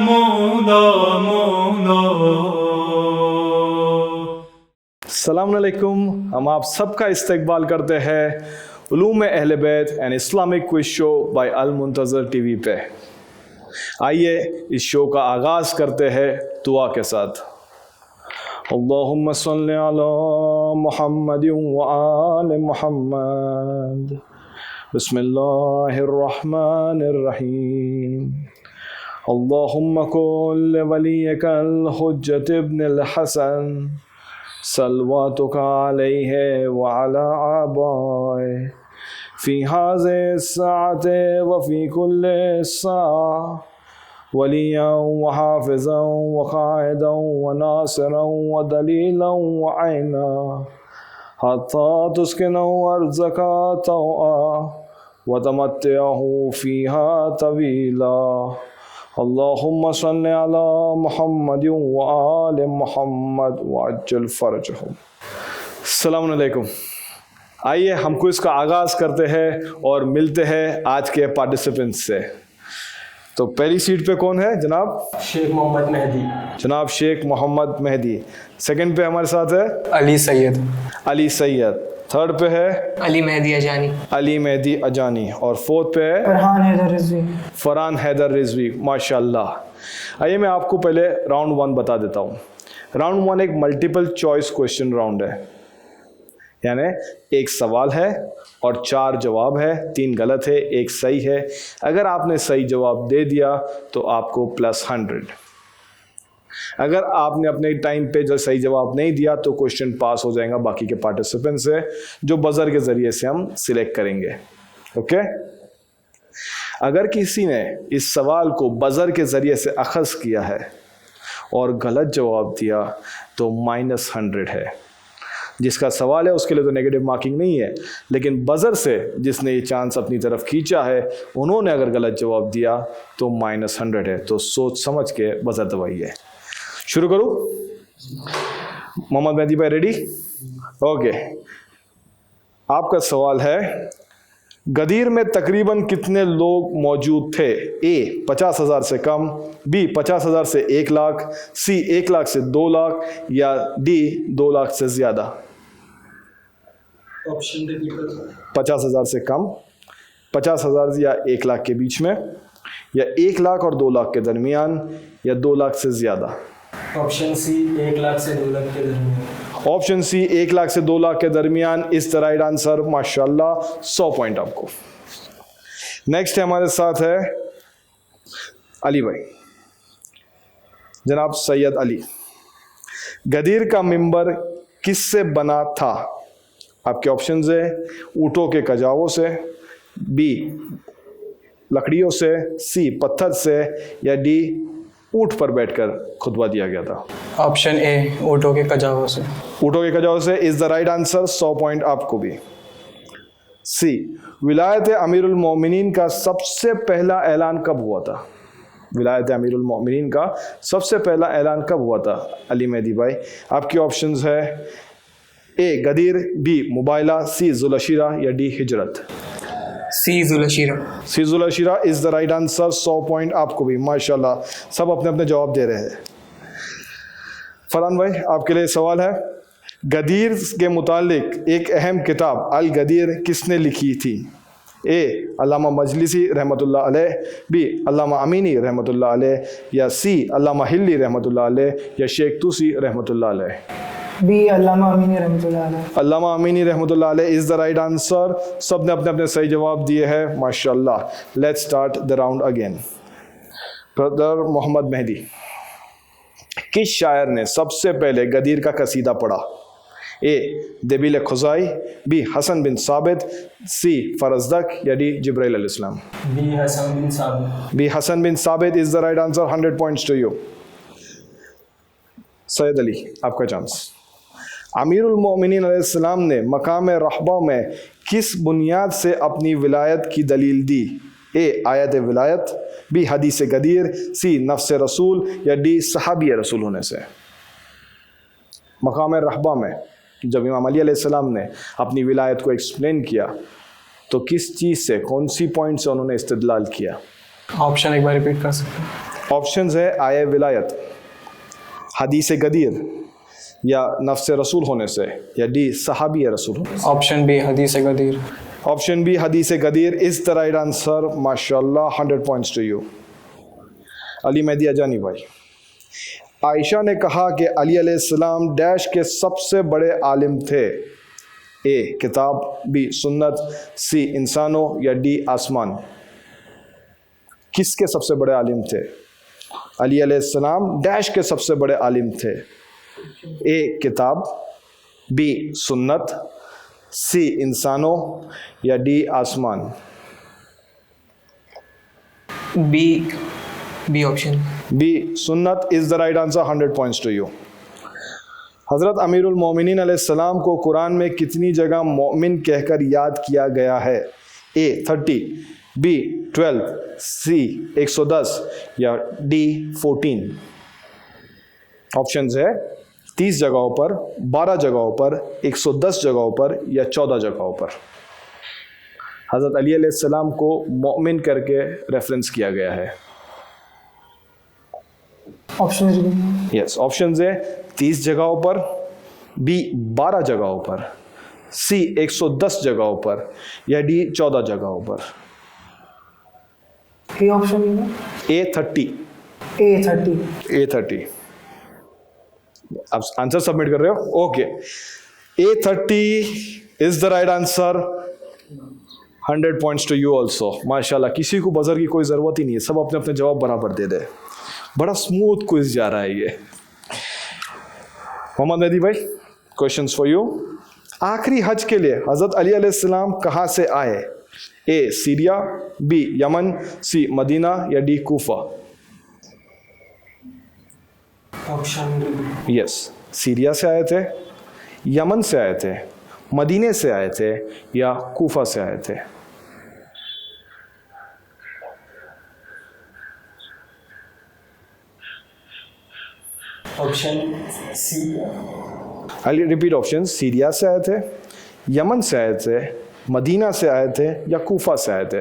मौला मौला। अस्सलाम वालेकुम। हम आप सबका इस्तकबाल करते हैं उलूम अहले बैत and Islamic quiz show by अल मुंतज़र टीवी पे। आइए इस शो का आगाज़ करते हैं दुआ के साथ। अल्लाहुम्मा सल्लि अला मुहम्मदिन व आले मुहम्मद। बिस्मिल्लाहिर्रहमानिर्रहीम। अल्लाहुम्मा कुल वलियकल हुज्जत इब्नुल हसन सलवातुका अलैहि व अला आबाए फी हाज़े साअते व फी कुल्ले साअ वलियन व हाफ़िज़न व क़ाइदन व नासिरन व दलीलन व ऐना हत्ता तुस्किनहु अर्ज़का तौआ व तमत्तिअहु फ़ीहा तवीला। अल्लाहुम्मा सल्लि अला मुहम्मदिन व आले मुहम्मद व अज्जल फ़रजहुम। अस्सलामु अलैकुम। आइए हम क्विज़ का आगाज़ करते हैं और मिलते हैं आज के पार्टिसिपेंट्स से। तो पहली सीट पे कौन है जनाब? शेख मोहम्मद मेहदी। जनाब शेख मोहम्मद मेहदी। सेकंड पे हमारे साथ है अली सैयद। अली सैयद। थर्ड पे है अली मेहदी अजानी। अली मेहदी अजानी। और फोर्थ पे है फरहान हैदर रिजवी। फरहान हैदर रिजवी। माशाल्लाह। आइए मैं आपको पहले राउंड 1 बता देता हूँ। राउंड 1 एक मल्टीपल चॉइस क्वेश्चन राउंड है, यानी एक सवाल है और 4 जवाब है, 3 गलत है, 1 सही है। अगर आपने सही जवाब दे दिया तो आपको +100। अगर आपने अपने टाइम पे जो सही जवाब नहीं दिया तो क्वेश्चन पास हो जाएगा बाकी के पार्टिसिपेंट से, जो बजर के ज़रिए से हम सिलेक्ट करेंगे। ओके। अगर किसी ने इस सवाल को बजर के ज़रिए से अखज़ किया है और गलत जवाब दिया तो -100 है। जिसका सवाल है उसके लिए तो नेगेटिव मार्किंग नहीं है, लेकिन बजर से जिसने ये चांस अपनी तरफ खींचा है उन्होंने अगर गलत जवाब दिया तो -100 है। तो सोच समझ के बजर दबाइए। शुरू करूँ? मोहम्मद मेहदी भाई रेडी? ओके। आपका सवाल है, गदीर में तकरीबन कितने लोग मौजूद थे? ए 50,000 से कम, बी 50,000 से 1 लाख, सी 1 लाख से 2 लाख या डी 2 लाख से ज़्यादा। ऑप्शन 50,000 से कम, 50,000 या 1 लाख के बीच में, या 1 लाख और 2 लाख के दरमियान, या 2 लाख से ज़्यादा। ऑप्शन सी 1 लाख से 2 लाख के दरमियान। ऑप्शन सी 1 लाख से 2 लाख के दरमियान इज द राइट आंसर। माशाल्लाह, 100 पॉइंट आपको। नेक्स्ट है हमारे साथ है अली भाई। जनाब सैयद अली, गदीर का मिंबर किससे बना था? आपके ऑप्शंस है ऊँटों के कजावों से, बी लकड़ियों से, सी पत्थर से, या डी ऊँट पर बैठकर खुतबा दिया गया था। ऑप्शन ए ऊँटों के कजावों से। ऊँटों के कजावों से is the right answer. 100 point आपको भी। सी विलायत अमीरुल मोमिनीन का सबसे पहला ऐलान कब हुआ था? विलायत अमीरुल मोमिनीन का सबसे पहला ऐलान कब हुआ था अली मेहदी भाई? आपके ऑप्शंस है ए गदीर, बी मुबाइला, सी जुलशीरा, या डी हिजरत। सी जुलशीरा। सी जुलशीरा is the right answer. 100 point आपको भी। माशाल्लाह, सब अपने अपने जवाब दे रहे हैं। फरहान भाई आपके लिए सवाल है, गदीर के मुतालिक एक अहम किताब अल गदीर किसने लिखी थी? ए अल्लामा मजलिसी रहमतुल्लाह अलैह, बी अल्लामा अमीनी रहमतुल्लाह अलैह, या सी अल्लामा हिल्ली रहमतुल्लाह अलैह, या शेख तुसी रहमतुल्लाह अलैह। बी अल्लामा अमीनी रहमतुल्लाह अलैह। अल्लामा अमीनी रहमतुल्लाह अलैह इज द राइट आंसर। सब ने अपने अपने सही जवाब दिए हैं। माशाल्लाह। Let's start the round again. Brother Mohammad Mehdi, किस शायर ने सबसे पहले गदीर का कसीदा पढ़ा? ए दबील खुजाई, बी हसन बिन साबित, सी फरजदक, या डी जिब्राइल अलैहिस्सलाम। बी हसन बिन साबित। B Hasan bin Sabit is the right answer. 100 points to you. Syed Ali आपका चांस। अमीरुल मोमिनीन अलैहिस्सलाम ने मकाम रहबा में किस बुनियाद से अपनी विलायत की दलील दी? ए आयत विलायत, बी हदीस गदीर, सी नफ्स रसूल, या डी सहाबी रसूल होने से। मकाम रहबा में जब इमाम अली अलैहिस्सलाम ने अपनी विलायत को एक्सप्लेन किया तो किस चीज़ से, कौन सी पॉइंट से उन्होंने इस्तिदलाल किया? ऑप्शन एक बार रिपीट कर सकते हैं? ऑप्शंस है आय विलायत, हदीस गदीर, या नफ्स रसूल होने से, या डी सहाबी रसूल होने से। ऑप्शन बी हदीस गदीर। ऑप्शन बी हदीस गदीर इज द राइट आंसर। माशाल्लाह, 100 points to you. Ali Mehdi Ajani भाई, आयशा ने कहा कि अली अलैहिस्सलाम डैश के सबसे बड़े आलिम थे। ए किताब, बी सुन्नत, सी इंसानों, या डी आसमान। किसके सबसे बड़े आलिम थे? अली अलैहिस्सलाम डैश के सबसे बड़े आलिम थे। ए किताब, बी सुन्नत, सी इंसानों, या डी आसमान। B option. बी सुन्नत is the right answer. 100 points to you. हज़रत अमीरुल मोमिनीन अलैहिस्सलाम को कुरान में कितनी जगह मोमिन कहकर याद किया गया है? ए 30, बी 12, सी 110, या डी 14। ऑप्शंस है 30 जगहों पर, 12 जगहों पर, 110 जगहों पर, या 14 जगहों पर। हज़रत अली अलैहिस्सलाम को मोमिन करके रेफरेंस किया गया है। ऑप्शन यस, ऑप्शंस है 30 जगहों पर, बी 12 जगहों पर, सी 110 जगहों पर, या डी 14 जगहों पर। A option A 30। ए 30। आप आंसर सबमिट कर रहे हो? Okay, A 30 is the right answer. 100 points to you also. माशाल्लाह, किसी को बजर की कोई ज़रूरत ही नहीं है, सब अपने अपने जवाब बराबर दे दे। बड़ा स्मूथ क्विज जा रहा है ये। मोहम्मद मेहदी भाई, क्वेश्चंस फॉर यू। आखिरी हज के लिए हज़रत अली अलैहिस्सलाम कहाँ से आए? ए सीरिया, बी यमन, सी मदीना, या D Kufa. Option yes, Syria से आए थे, यमन से आए थे, मदीने से आए थे, या कूफा से आए थे। Option C. I repeat option. Syria से आए थे, यमन से आए थे, मदीना से आए थे, या कूफा से आए थे।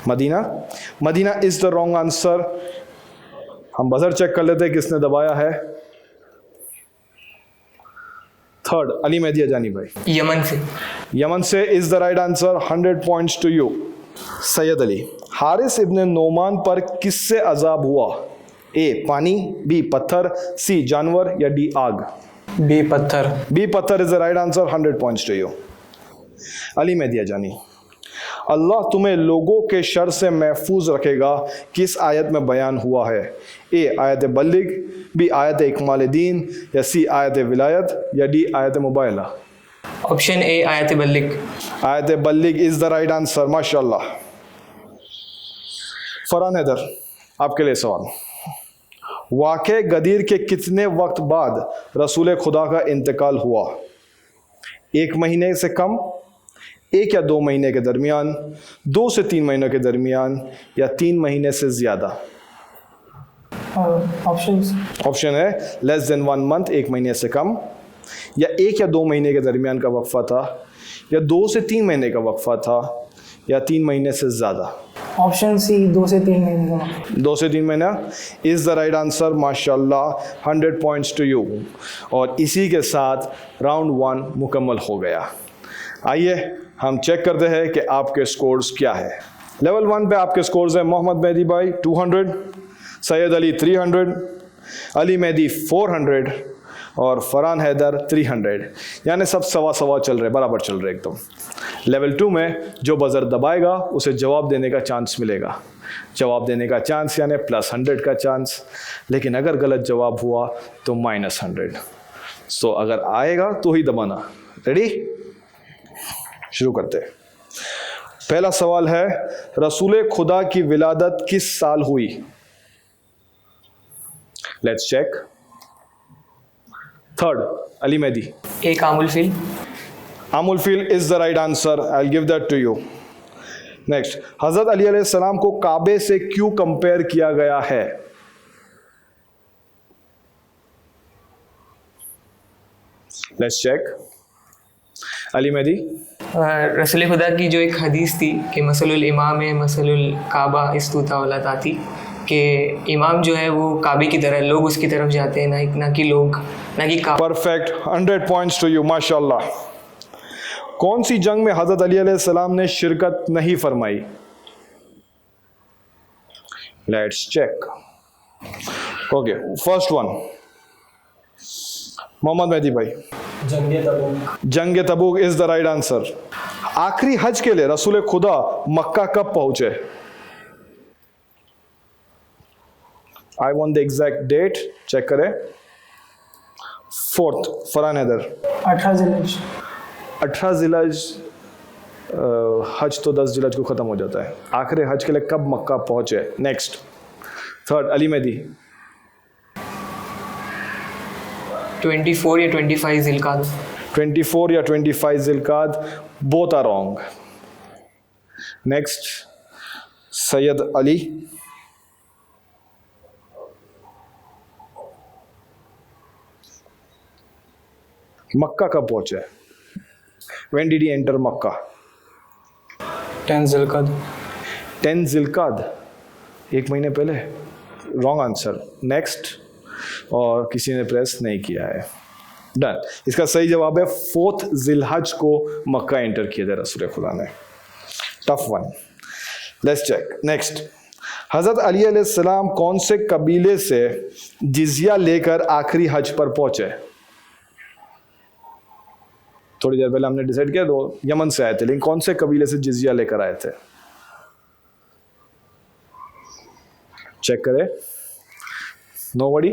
Medina. Medina is the wrong answer. हम बजर चेक कर लेते हैं किसने दबाया है। थर्ड, अली मेहदी अजानी भाई। यमन से is the right answer. 100 points to you. Syed Ali, हारिस इब्न नोमान पर किससे अजाब हुआ? ए पानी, बी पत्थर, सी जानवर, या डी आग। बी पत्थर। बी पत्थर is the right answer. 100 points to you. Ali Mehdi Ajani, अल्लाह तुम्हें लोगों के शर से महफूज रखेगा किस आयत में बयान हुआ है? ए आयत बल्लिग, बी आयत इकमाल दीन, या सी आयत विलायत, या डी आयत मुबायला। ऑप्शन ए आयत बल्लिग। आयत बल्लिग इज द राइट आंसर। माशाल्लाह। फरहान हैदर, आपके लिए सवाल। वाक़े गदीर के कितने वक्त बाद रसूल खुदा का इंतकाल हुआ? 1 महीने से कम, 1 या 2 महीने के दरमियान, 2 से 3 महीनों के दरमियान, या 3 महीने से ज़्यादा। ऑप्शन है लेस देन 1 मंथ, 1 महीने से कम, या 1 या 2 महीने के दरमियान का वक्फा था, या 2 से 3 महीने का वक्फा था, या 3 महीने से ज़्यादा। ऑप्शन सी 2 से 3 महीने का। 2 से 3 महीना इज़ द राइट आंसर। माशाल्लाह, 100 पॉइंट्स टू यू। और इसी के साथ राउंड 1 मुकम्मल हो गया। आइए हम चेक करते हैं कि आपके स्कोर्स क्या है। लेवल 1 पे आपके स्कोर्स हैं मोहम्मद मेहदी भाई 200, सैयद अली 300, अली मेहदी 400 और फरहान हैदर 300। यानी सब सवा सवा चल रहे, बराबर चल रहे एकदम। लेवल 2 में जो बज़र दबाएगा उसे जवाब देने का चांस मिलेगा। जवाब देने का चांस यानी +100 का चांस, लेकिन अगर गलत जवाब हुआ तो -100। सो अगर आएगा तो ही दबाना। रेडी? शुरू करते हैं। पहला सवाल है, रसूल खुदा की विलादत किस साल हुई? Let's check. Third, Ali Mehdi. एक आमुल फील। आमुल फील is the right answer. I will give that to you. Next, हजरत अली अलैहिस्सलाम को काबे से क्यों कंपेयर किया गया है? Let's check. अली मेहदी। रसूल खुदा की जो एक हदीस थी कि मसलुल इमाम है मसलुल काबा इस्तूता वला ताती, कि इमाम जो है वो काबे की तरह, लोग उसकी तरफ जाते हैं, ना कि लोग, ना कि काबा। परफेक्ट, 100 पॉइंट्स टू यू, माशाल्लाह। कौन सी जंग में हज़रत अली अलैहिस्सलाम ने शिरकत नहीं फरमाई? Let's check. Okay, first one, Mohammad Mehdi भाई। जंगे तबूक। जंग Tabuk is the right answer. आखिरी हज के लिए रसूल खुदा मक्का कब पहुंचे? I want the exact date, check करें। 4th, फरहान हैदर। 18 जिलहज। 18 जिलहज। हज तो 10 जिलहज को ख़त्म हो जाता है। आखिरी हज के लिए कब मक्का पहुंचे? Next, 3rd, Ali Mehdi. 24 या 25 जिलकाद। 24 या 25 जिलकाद, both are wrong. Next, Syed Ali. मक्का कब पहुंचे? When did he enter मक्का? 10 जिलकद। 10 जिलकाद, 1 महीने पहले। Wrong answer. नेक्स्ट, और किसी ने प्रेस नहीं किया है। डन। इसका सही जवाब है 4th जिलहज को मक्का एंटर किया था रसूल खुदा ने। Tough one. Let's check. Next, हज़रत अली अलैहिस्सलाम कौन से कबीले से जिजिया लेकर आखिरी हज पर पहुंचे? थोड़ी देर पहले हमने डिसाइड किया, तो यमन से आए थे, लेकिन कौन से कबीले से जिजिया लेकर आए थे? चेक करें। नोबडी।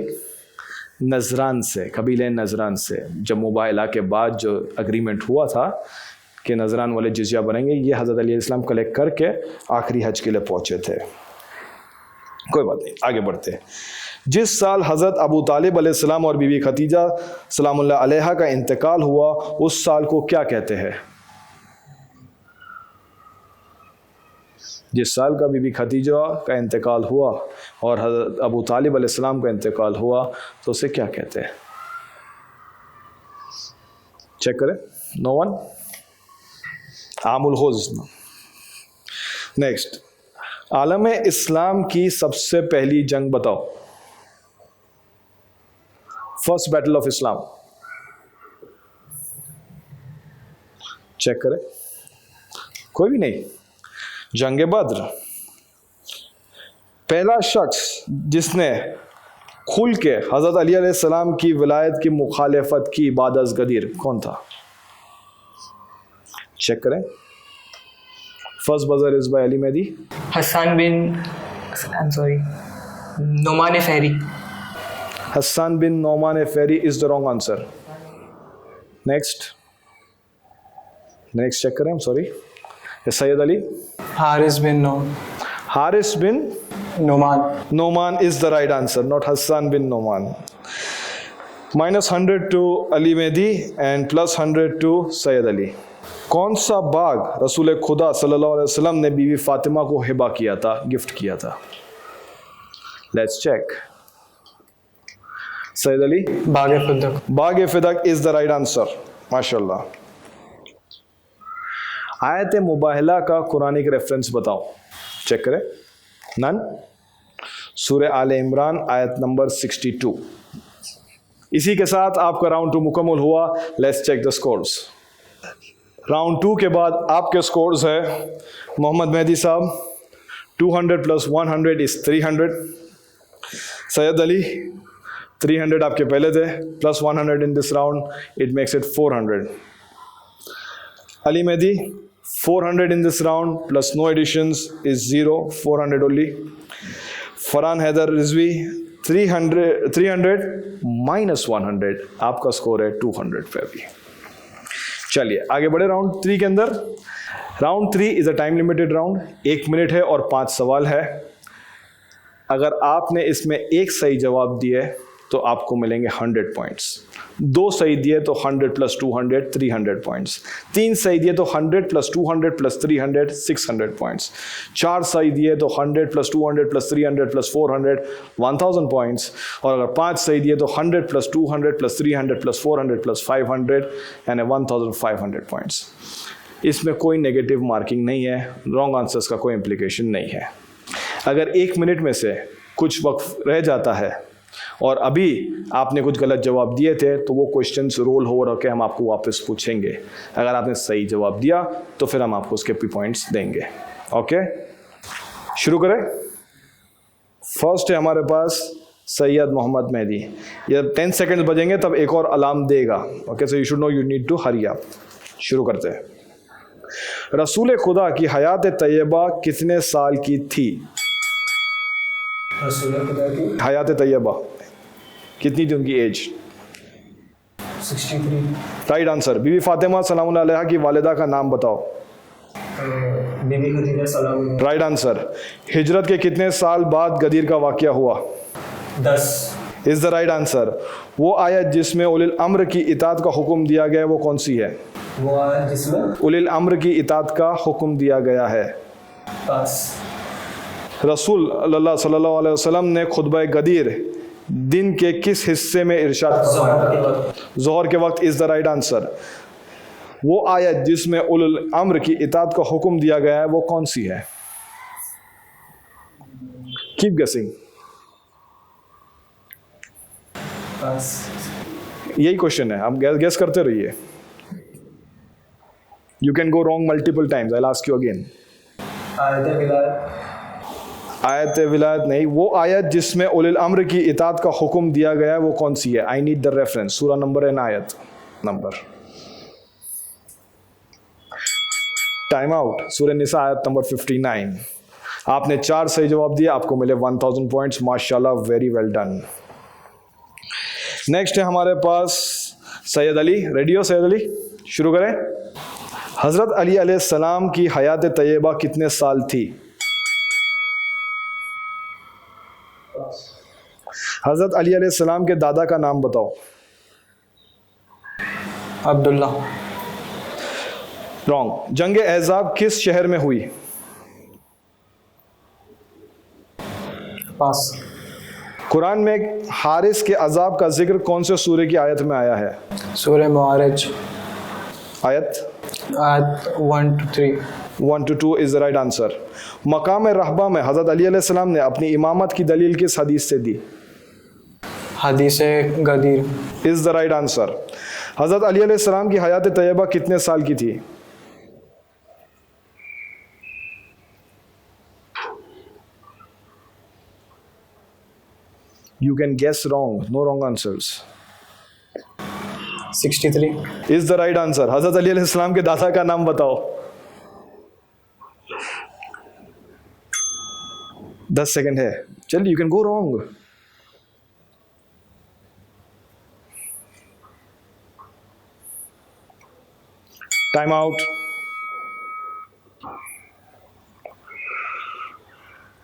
नजरान से, कबीले नजरान से। जब मुबाइला के बाद जो एग्रीमेंट हुआ था कि नजरान वाले जिजिया बनेंगे, ये हज़रत अली इस्लाम कलेक्ट करके आखिरी हज के लिए पहुंचे थे। कोई बात नहीं, आगे बढ़ते हैं। जिस साल हज़रत अबू तालिब अलैहिस्सलाम और बीबी खदीजा सलामुल्लाह अलैहा का इंतकाल हुआ, उस साल को क्या कहते हैं? जिस साल का बीबी खदीजा का इंतकाल हुआ और हज़रत अबू तालिब अलैहिस्सलाम का इंतकाल हुआ, तो उसे क्या कहते हैं? चेक करें। No one. आमुल हुज़्न। नेक्स्ट, आलम इस्लाम की सबसे पहली जंग बताओ। First battle of Islam. Check करें। कोई भी नहीं। जंग बद्र। पहला शख्स जिसने खुल के हज़रत अली अलैहिस्सलाम की विलायत की मुखालफत की बाद अज़ गदीर, कौन था? चेक करें। First buzzer is by Ali Mehdi. हसन बिन, नोमान फेरी। हसन बिन नोमान फेरी is the wrong answer. Next check करें। सॉरी, सैयद अली। हारिस बिन नोमान। हारिस बिन नोमान is the right answer, not Hassan bin Noman. -100 to Ali Mehdi and +100 to Sayyid Ali. कौन सा बाग रसूल खुदा सल्लल्लाहु अलैहि वसल्लम ने बीवी फातिमा को हिबा किया था, गिफ्ट किया था? Let's check. सैयद अली। बागे फिदक। बागे फिदक इज द राइट आंसर। माशाल्लाह। आयत मुबाहला का कुरानिक रेफरेंस बताओ। चेक करें। नन। सूरह आले इमरान आयत नंबर 62। इसी के साथ आपका राउंड 2 मुकम्मल हुआ। Let's check the scores. Round 2 के बाद आपके स्कोर्स है मोहम्मद मेहदी साहब 200 + 100 इज 300। सैयद अली 300 आपके पहले थे, +100 in this round, it makes it 400। Ali Mehdi 400 in this round plus no additions is 0, 400 only. Farhan Haider Rizvi 300 - 100, आपका स्कोर है 200 पे अभी। चलिए आगे बढ़े राउंड 3 के अंदर। Round 3 is a time limited round. 1 minute है और 5 सवाल है। अगर आपने इसमें एक सही जवाब दिए तो आपको मिलेंगे 100 पॉइंट्स। 2 सही दिए तो 100 + 200 300 पॉइंट्स। 3 सही दिए तो 100 + 200 + 300 600 पॉइंट्स। 4 सही दिए तो 100 + 200 + 300 + 400 1000 पॉइंट्स। और अगर 5 सही दिए तो 100 + 200 + 300 + 400 + 500 यानी 1500 पॉइंट्स। इसमें कोई नेगेटिव मार्किंग नहीं है, रॉन्ग आंसर्स का कोई इम्प्लीकेशन नहीं है। अगर 1 मिनट में से कुछ वक्त रह जाता है और अभी आपने कुछ गलत जवाब दिए थे तो वो क्वेश्चंस रोल हो के हम आपको वापस पूछेंगे। अगर आपने सही जवाब दिया तो फिर हम आपको उसके पॉइंट्स देंगे। ओके, शुरू करें। फर्स्ट है हमारे पास सैयद मोहम्मद मेहदी। ये 10 सेकंड्स बजेंगे तब एक और अलार्म देगा। Okay, so you should know, you need to hurry up. शुरू करते हैं। रसूल खुदा की हयात तैयबा कितने साल की थी? रसूल खुदा की हयात तैयबा कितनी थी उनकी एज? 63। Right answer. बीबी फातिमा सलामुल्लाह अलैहा की वालिदा का नाम बताओ। बीबी खदीजा सलाम। Right answer. हिजरत के कितने साल बाद गदीर का वाक़या हुआ? 10। Is the right answer. वो आयत जिसमें उलिल अम्र की इताअत का हुक्म दिया गया है वो कौन सी है? वो आयत जिसमें उलिल अम्र की इताअत का हुक्म दिया गया है। पास। रसूल अल्लाह सल्लल्लाहु अलैहि वसल्लम ने खुतबा गदीर दिन के किस हिस्से में इरशाद ज़ोहर के वक्त। ज़ोहर के वक्त? Is the right answer. वो आयत जिसमें उलिल अम्र की इताअत का हुक्म दिया गया है वो कौन सी है? कीप गेसिंग। पास। यही क्वेश्चन है, आप गेस करते रहिए। You can go wrong multiple times, I will ask you again. आयत विलायत। आयत विलायत नहीं, वो आयत जिसमें उलिल अम्र की इताअत का हुक्म दिया गया है वो कौन सी है? आई नीड द रेफरेंस, सूरा नंबर एंड आयत नंबर। Time out. सूरह निसा आयत नंबर 59। आपने 4 सही जवाब दिए, आपको मिले 1000 पॉइंट्स। माशाल्लाह, वेरी वेल डन। नेक्स्ट है हमारे पास सैयद अली। रेडी हो सैयद अली? शुरू करें। हज़रत अली अलैहिस्सलाम की हयात तैयबा कितने साल थी? हज़रत अली अलैहिस्सलाम के दादा का नाम बताओ। अब्दुल्ला। रॉन्ग। जंग एहज़ाब किस शहर में हुई? पास। कुरान में हारिस के अजाब का जिक्र कौन से सूरे की आयत में आया है? सूरह मुआरिज आयत आयत 1 to 3। 1 to 2 is the right answer. मकाम रहबा में हज़रत अली अलैहिस्सलाम ने अपनी इमामत की दलील किस हदीस से दी? हदीस गदीर। Is the right answer. हज़रत अली अलैहिस्सलाम की हयात तैयबा कितने साल की थी? You can guess wrong, no wrong answers. 63। Is the right answer. हज़रत अली अलैहिस्सलाम के दादा का नाम बताओ। 10 सेकंड है, चल, you can go wrong. Time out.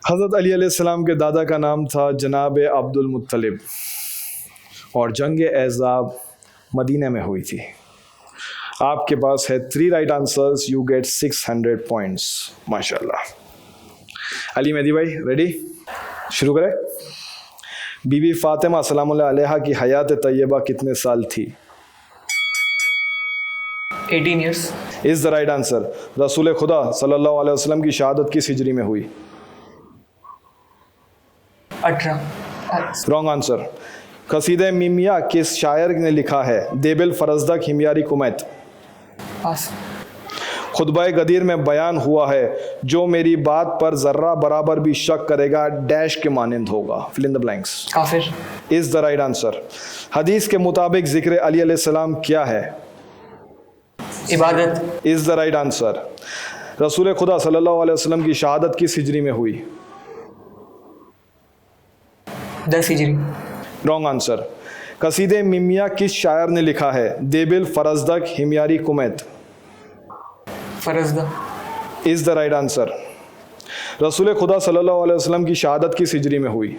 हज़रत अली अलैहिस्सलाम के दादा का नाम था जनाब अब्दुल मुत्तलिब और जंग एहज़ाब मदीना में हुई थी। आपके पास है 3 right answers, you get 600 points. माशाल्लाह। अली मेहदी भाई रेडी? शुरू करें। बीबी फातिमा सलामुल्लाह अलैहा की हयात तैयबा कितने साल थी? 18 years। Is the right answer. रसूल खुदा सल्लल्लाहु अलैहि वसल्लम की शहादत किस हिजरी में हुई? 18। Wrong answer. कसीदे मिमिया किस शायर ने लिखा है? देबिल फरजदक हिमयारी कुमैत। पास। खुतबा गदीर में बयान हुआ है जो मेरी बात पर जर्रा बराबर भी शक करेगा डैश के मानंद होगा। Fill in the blanks. काफिर। Is the right answer. हदीस के मुताबिक जिक्र अली अलैहिस्सलाम क्या है? इबादत। Is the right answer. रसूल खुदा सल्लल्लाहु अलैहि वसल्लम की शहादत किस हिजरी में हुई? 10 हिजरी। Wrong answer. कसीदे मिमिया किस शायर ने लिखा है? देबिल फरजदक हिमयारी कुमैत। फरजदा। Is the right answer. रसूल खुदा सल्लल्लाहु अलैहि वसल्लम की शहादत किस हिजरी में हुई?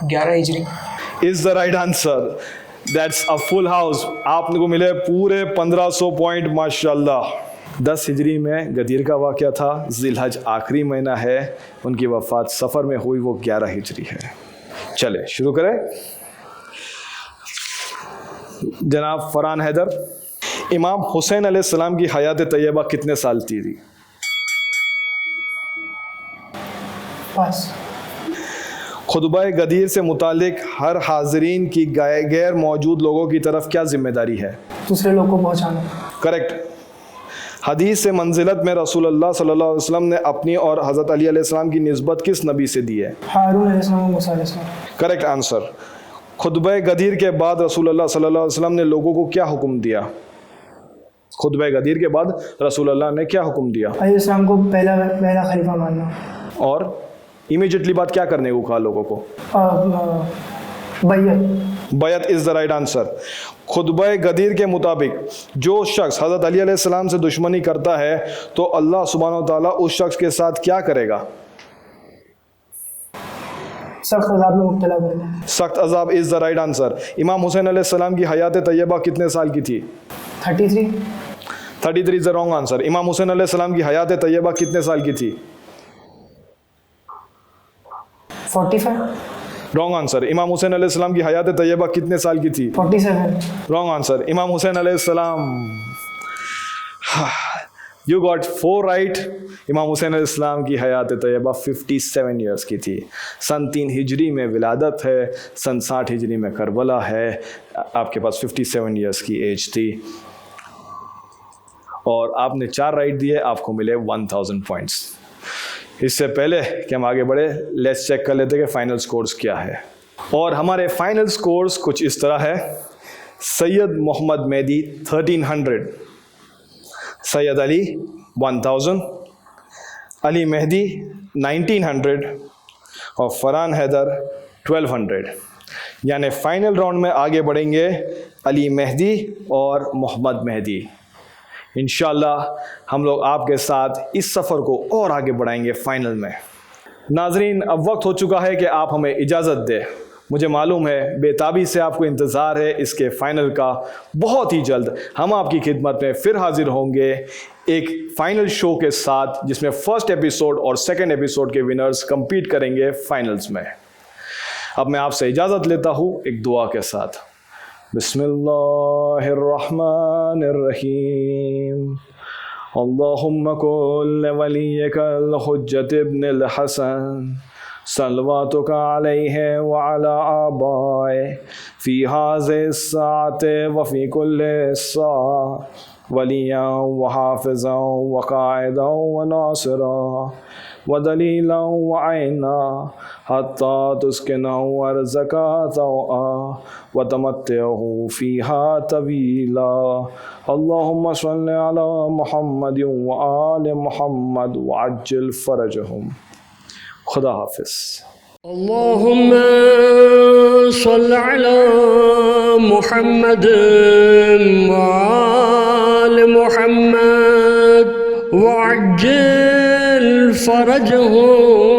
ग्यारह हिजरी। Is the right answer. That's a full house. आपको मिले पूरे 1500 पॉइंट। माशाल्लाह। 10 हिजरी में गदीर का वाक़या था, जिलहज आखिरी महीना है, उनकी वफ़ात सफ़र में हुई, वो 11 हिजरी है। चले शुरू करें। जनाब फरहान हैदर, इमाम हुसैन अलैहिस्सलाम की हयात तैयबा कितने साल की थी? पास। खुतबा गदीर से मुतालिक हर हाज़रीन की गैर मौजूद लोगों की तरफ क्या जिम्मेदारी है? दूसरे लोग को पहुंचाना। करेक्ट। हदीस से मंजिलत में रसूलुल्लाह सल्लल्लाहु अलैहि वसल्लम ने अपनी और हज़रत अली अलैहिस्सलाम की निस्बत किस नबी से दी है? हारून अलैहिस्सलाम और मूसा अलैहिस्सलाम। Correct answer. खुतबा गदीर के बाद रसूलुल्लाह सल्लल्लाहु अलैहि वसल्लम ने लोगों को क्या हुक्म दिया? खुतबा गदीर के बाद रसूलुल्लाह ने क्या हुक्म दिया? अलैहिस्सलाम को पहला खलीफा मानना और इमीडिएटली बात क्या करने को कहा लोगों को? बैयत। बैयत इज़ द राइट आंसर। खुतबा गदीर के मुताबिक जो शख्स हज़रत अली अलैहिस्सलाम से दुश्मनी करता है तो अल्लाह सुब्हानहू व तआला उस शख्स के साथ क्या करेगा? सख्त अज़ाब में मुब्तला करेगा। सख्त अज़ाब इज़ द राइट आंसर। इमाम हुसैन अलैहिस्सलाम की हयात तैयबा कितने साल की थी? 33। 33 इज़ द रॉन्ग आंसर। इमाम हुसैन अलैहिस्सलाम की हयात तैयबा कितने साल की थी? 45। Wrong answer. इमाम हुसैन अलैहिस्सलाम की हयात तैयबा कितने साल की थी? 47। Wrong answer. इमाम हुसैन अलैहिस्सलाम, यू गॉट 4 राइट। इमाम हुसैन अलैहिस्सलाम की हयात तैयबा 57 ईयर्स की थी। सन 3 हिजरी में विलादत है, सन 60 हिजरी में करबला है। आपके पास 57 ईयर्स की एज थी और आपने 4 राइट दिए, आपको मिले 1000 पॉइंट्स। इससे पहले कि हम आगे बढ़े, लेट्स चेक कर लेते हैं कि फाइनल स्कोर्स क्या है। और हमारे फाइनल स्कोर्स कुछ इस तरह है। सैयद मोहम्मद मेहदी 1300, सैयद अली 1000, अली मेहदी 1900 और फरहान हैदर 1200। यानी फाइनल राउंड में आगे बढ़ेंगे अली मेहदी और मोहम्मद मेहदी। इंशाअल्लाह हम लोग आपके साथ इस सफ़र को और आगे बढ़ाएंगे फाइनल में। नाजरीन, अब वक्त हो चुका है कि आप हमें इजाज़त दें। मुझे मालूम है बेताबी से आपको इंतज़ार है इसके फाइनल का। बहुत ही जल्द हम आपकी खिदमत में फिर हाजिर होंगे एक फाइनल शो के साथ, जिसमें फर्स्ट एपिसोड और सेकंड एपिसोड के विनर्स compete करेंगे फाइनल्स में। अब मैं आपसे इजाज़त लेता हूँ एक दुआ के साथ। बिस्मिल्लाहिर्रहमानिर्रहीम। अल्लाहुम्मा कुल्ल वलियकल हुज्जत इब्नुल हसन सल्वातुका अलैहि व अला आबाए फी हाज़िहि स्साअति व फी कुल्लि स्सा वलिय्यन व हाफ़िज़न व क़ाइदन व नासिरन व दलीलन व ऐना हत्ता तुस्किनहु अर्ज़का तौआ व तमत्तिअहु फ़ीहा तवीला। अल्लाहुम्मा सल्लि अला मुहम्मद व आलि मुहम्मद व अज्जिल फ़रजहुम। खुदा हाफ़िज़। अल्लाहुम्मा सल्लि अला मुहम्मद व आलि मुहम्मद व अज्जिल फ़रजहुम।